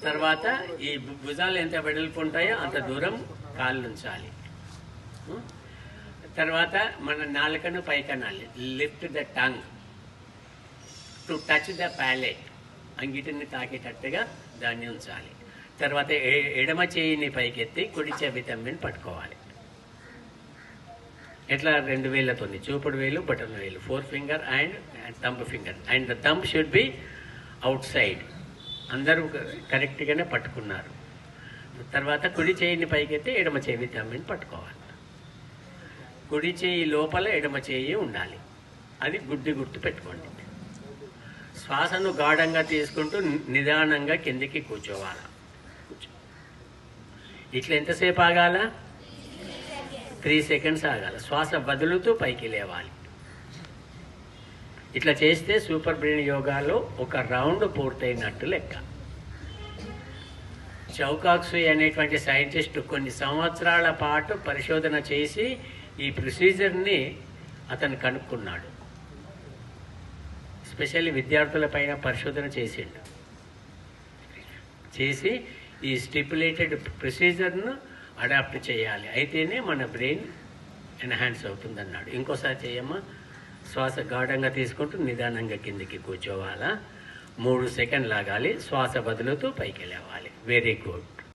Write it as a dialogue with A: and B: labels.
A: తర్వాత ఈ భుజాలు ఎంత వెడల్పు ఉంటాయో అంత దూరం కాళ్ళు ఉంచాలి. తర్వాత మన నాలుకను పైకనాలి. Lift the tongue to touch the palate. అంగిటిని తాకేటట్టుగా దాన్ని ఉంచాలి. తర్వాత ఎడమ చేయిని పైకెత్తి కుడి చెవి తమ్మిని పట్టుకోవాలి. ఎట్లా 2 వేళ్ళతోని, చూపుడు వేలు, బటన్ వేలు, 4 finger and thumb finger. And the thumb should be out side. అందరూ కరెక్ట్గానే పట్టుకున్నారు. తర్వాత కుడి చేయిని పైకెత్తి ఎడమ చెవి తమ్మిని పట్టుకోవాలి. కుడి చేయి లోపల ఎడమ చేయి ఉండాలి. అది గుర్తు పెట్టుకోండి. శ్వాసను గాఢంగా తీసుకుంటూ నిదానంగా కిందికి కూర్చోవాలి. ఇట్లా ఎంతసేపు ఆగాల? 3 సెకండ్స్ ఆగాలి. శ్వాస వదులుతూ పైకి లేవాలి. ఇట్లా చేస్తే సూపర్ బ్రెయిన్ యోగాలో ఒక రౌండ్ పూర్తయినట్టు లెక్క. చౌకాక్సుయ్ అనేటువంటి సైంటిస్ట్ కొన్ని సంవత్సరాల పాటు పరిశోధన చేసి ఈ ప్రొసీజర్ని అతను కనుక్కున్నాడు. స్పెషల్లీ విద్యార్థుల పైన పరిశోధన చేసి ఈ స్టిపులేటెడ్ ప్రొసీజర్ను అడాప్ట్ చేయాలి. అయితేనే మన బ్రెయిన్ ఎన్హాన్స్ అవుతుందన్నాడు. ఇంకోసారి చేయమ్మా. శ్వాస గాఢంగా తీసుకుంటూ నిదానంగా కిందికి కూర్చోవాలా. 3 సెకండ్లు ఆగాలి. శ్వాస వదులుతూ పైకి లేవాలి. Very good.